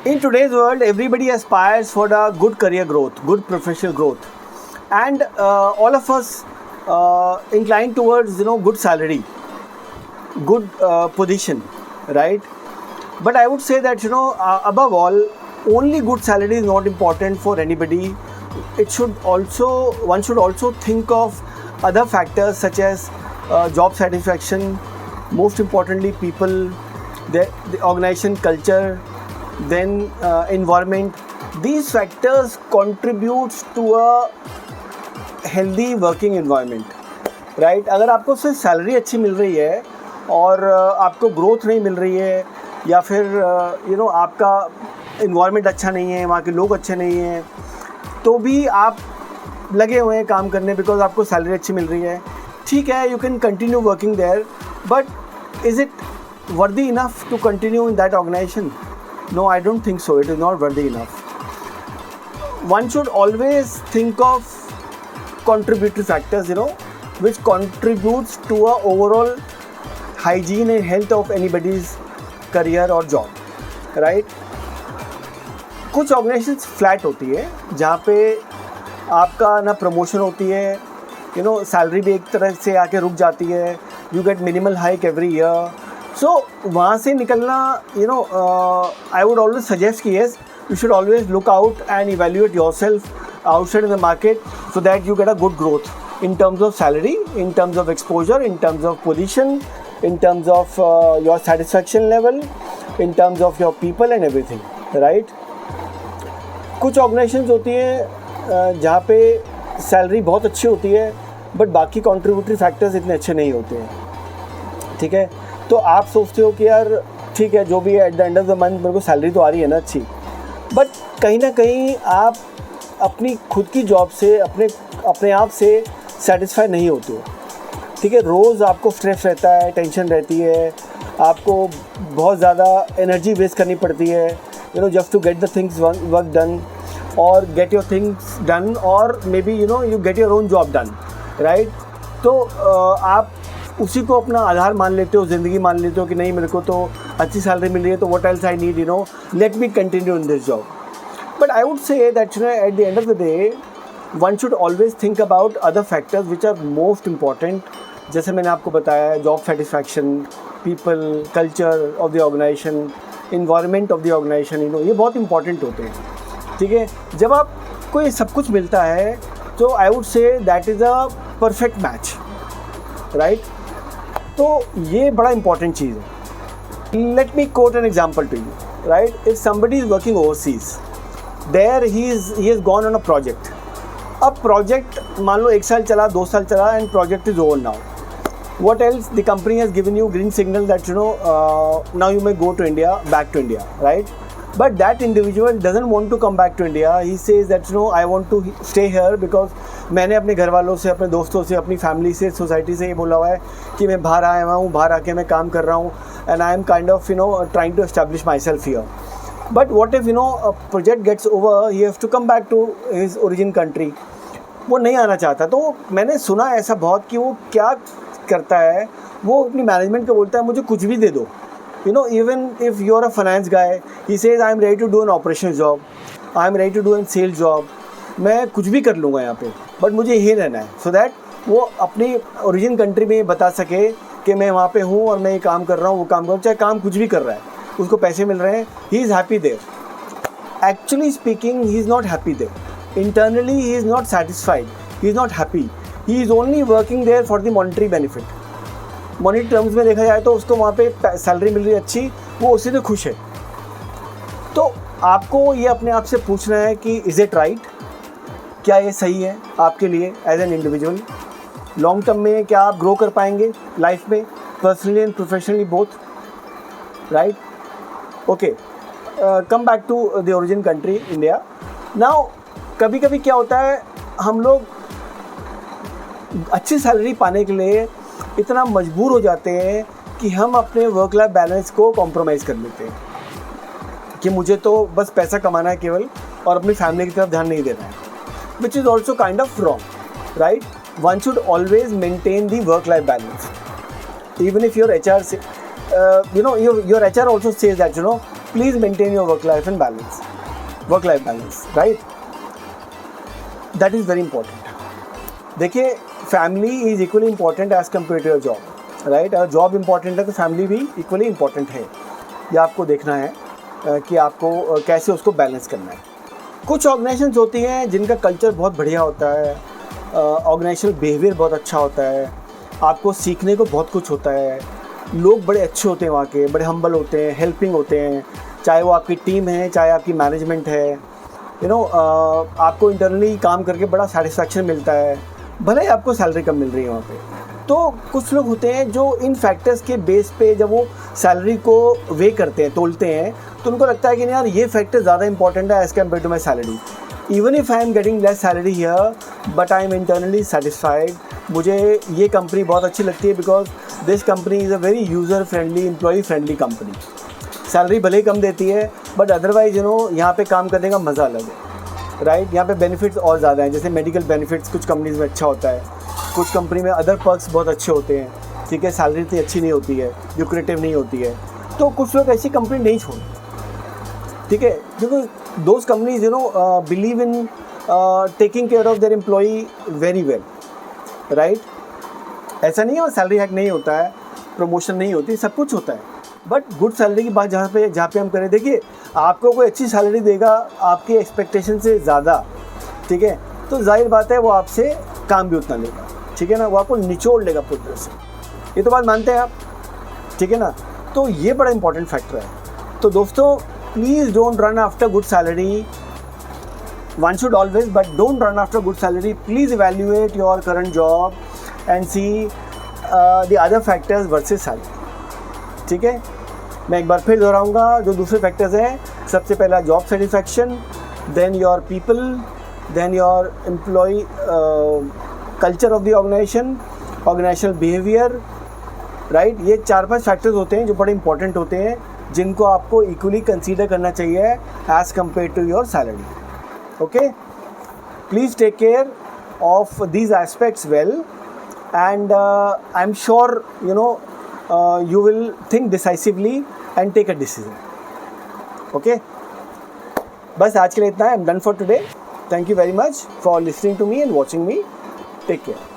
In today's world, everybody aspires for a good career growth, good professional growth, and all of us incline towards good salary, good position, right? But I would say that above all, only good salary is not important for anybody. One should also think of other factors such as job satisfaction, most importantly, people, the organization culture, then environment. These factors contributes to a healthy working environment, right? अगर आपको सिर्फ salary अच्छी मिल रही है और आपको growth नहीं मिल रही है, या फिर आपका इन्वायरमेंट अच्छा नहीं है, वहाँ के लोग अच्छे नहीं हैं, तो भी आप लगे हुए हैं काम करने बिकॉज आपको सैलरी अच्छी मिल रही है, ठीक है, you can continue working there, but is it worthy enough to continue in that organisation? No, I don't think so. It is not worthy enough. One should always think of contributory factors, which contributes to a overall hygiene and health of anybody's career or job, right? कुछ organisations flat होती है जहाँ पे आपका ना promotion होती है, salary भी एक तरह से आके रुक जाती है, you get minimal hike every year. So वहाँ से निकलना आई वुड ऑलवेज सजेस्ट कि yes, you should always look out and evaluate yourself outside in the market so that you get a good growth in terms of salary, in terms of exposure, in terms of position, in terms of your satisfaction level, in terms of your people and everything, right? कुछ organisations होती हैं जहाँ पे salary बहुत अच्छी होती है but बाकी कॉन्ट्रीब्यूटरी फैक्टर्स इतने अच्छे नहीं होते हैं, ठीक है? तो आप सोचते हो कि यार ठीक है, जो भी है eight the end of the month मेरे को सैलरी तो आ रही है ना अच्छी, बट कहीं ना कहीं आप अपनी खुद की जॉब से अपने आप से सेटिस्फाई नहीं होते हो, ठीक है? रोज़ आपको स्ट्रेस रहता है, टेंशन रहती है, आपको बहुत ज़्यादा एनर्जी वेस्ट करनी पड़ती है, just to get the things work done और गेट योर थिंग्स डन, और maybe you get your own job done, right? तो आप उसी को अपना आधार मान लेते हो, ज़िंदगी मान लेते हो कि नहीं मेरे को तो अच्छी सैलरी मिल रही है, तो what else I need, let me continue in this job. But I would say that at the end of the day one should always think about other factors which are most important. जैसे मैंने आपको बताया, job satisfaction, people, culture of the organisation, environment of the organisation, ये बहुत important होते हैं, ठीक है? जब आपको ये सब कुछ मिलता है तो I would say that is a perfect match, right? तो ये बड़ा इंपॉर्टेंट चीज़ है. Let me quote an example to you, right? If somebody is working overseas, there he is gone on a project. अब प्रोजेक्ट मान लो 1 साल चला, 2 साल चला, and project is over now. What else? The company has given you green signal that now you may go to India, back to India, right? But that individual doesn't want to come back to India. He says that I want to stay here because मैंने अपने घर वालों से, अपने दोस्तों से, अपनी family से, सोसाइटी से ये बोला हुआ है कि मैं बाहर आया हुआ हूँ, बाहर आके मैं काम कर रहा हूँ, and I am kind of trying to establish myself here. But what if a project gets over, he has to come back to his origin country. वो नहीं आना चाहता. तो मैंने सुना ऐसा बहुत कि वो क्या करता है, वो अपनी मैनेजमेंट को बोलता है मुझे कुछ भी दे दो. Even if you are a finance guy, he says I am ready to do an operation job, I am ready to do an sales job, मैं कुछ भी कर लूँगा यहाँ पे, बट मुझे यही रहना है, सो दैट वो अपनी ओरिजिन कंट्री में बता सके कि मैं वहाँ पे हूँ और मैं ये काम कर रहा हूँ, वो काम कर रहा हूँ, चाहे काम कुछ भी कर रहा है, उसको पैसे मिल रहे हैं, he is happy there. Actually speaking, he is not happy there. Internally he is not satisfied, he is not happy. He is only working there for the monetary benefit. Monetary terms में देखा जाए तो उसको वहाँ पे salary मिल रही है अच्छी, वो उसी से खुश है. तो आपको ये अपने आप से पूछना है कि इज़ इट राइट? क्या ये सही है आपके लिए as an individual? Long term में क्या आप ग्रो कर पाएंगे लाइफ में, personally and professionally both, right? Okay, come back to the origin country India. Now कभी कभी क्या होता है, हम लोग अच्छी सैलरी पाने के लिए इतना मजबूर हो जाते हैं कि हम अपने वर्क लाइफ बैलेंस को कॉम्प्रोमाइज़ कर लेते हैं कि मुझे तो बस पैसा कमाना है केवल और अपनी फैमिली की तरफ ध्यान नहीं देना है, which is also kind of wrong, right? One should always maintain the work life balance. Even if your HR say, your HR also says that please maintain your work life balance, right? That is very important. देखिए, family is equally important as compare to your job, right? अगर job important है तो family भी equally important है. ये आपको देखना है कि आपको कैसे उसको बैलेंस करना है. कुछ ऑर्गेनाइजेशंस होती हैं जिनका कल्चर बहुत बढ़िया होता है, ऑर्गेनाइजेशनल बिहेवियर बहुत अच्छा होता है, आपको सीखने को बहुत कुछ होता है, लोग बड़े अच्छे होते हैं वहाँ के, बड़े हम्बल होते हैं, हेल्पिंग होते हैं, चाहे वो आपकी टीम है, चाहे आपकी मैनेजमेंट है. आपको इंटरनली काम करके बड़ा सेटिस्फैक्शन मिलता है, भले ही आपको सैलरी कम मिल रही है वहाँ पे. तो कुछ लोग होते हैं जो इन फैक्टर्स के बेस पे जब वो सैलरी को वे करते हैं, तोलते हैं, तो उनको लगता है कि यार ये फैक्टर ज़्यादा इंपॉर्टेंट है as compare to my salary. Even if I am getting less salary here but I am internally satisfied. मुझे ये कंपनी बहुत अच्छी लगती है because this company is a very user friendly, employee friendly company. Salary भले ही कम देती है बट अदरवाइज यहाँ पे काम करने का मज़ा अलग है, राइट? यहाँ पे बेनिफिट्स और ज़्यादा हैं, जैसे मेडिकल बेनिफिट्स कुछ कंपनीज़ में अच्छा होता है, कुछ कंपनी में अदर पर्क्स बहुत अच्छे होते हैं, ठीक है? सैलरी इतनी अच्छी नहीं होती है, ल्यूक्रेटिव नहीं होती है, तो कुछ लोग ऐसी कंपनी नहीं छोड़ते, ठीक है? क्योंकि those companies believe in taking care of their employee very well, right? ऐसा नहीं है सैलरी हैक नहीं होता है, प्रमोशन नहीं होती, सब कुछ होता है, बट गुड सैलरी की बात जहाँ पे हम करें, देखिए आपको कोई अच्छी सैलरी देगा आपकी एक्सपेक्टेशन से ज़्यादा, ठीक है? तो जाहिर बात है वो आपसे काम भी उतना लेगा, ठीक है ना? वो आपको निचोड़ लेगा पूरी तरह से. ये तो बात मानते हैं आप, ठीक है ना? तो ये बड़ा इंपॉर्टेंट फैक्टर है. तो दोस्तों, please don't run after good salary. One should always, but don't run after good salary. Please evaluate your current job and see the other factors versus salary. ठीक है? मैं एक बार फिर दोहराऊंगा जो दूसरे फैक्टर्स हैं. सबसे पहला job satisfaction, then your people, then your employee culture of the organisation, organisational behaviour, right? ये 4-5 फैक्टर्स होते हैं जो बड़े इंपॉर्टेंट होते हैं, जिनको आपको इक्वली कंसीडर करना चाहिए as compare to your salary. Okay, please take care of these aspects well, and I'm sure you will think decisively and take a decision. Okay, बस आज के लिए इतना है. I'm done for today. Thank you very much for listening to me and watching me. Take care.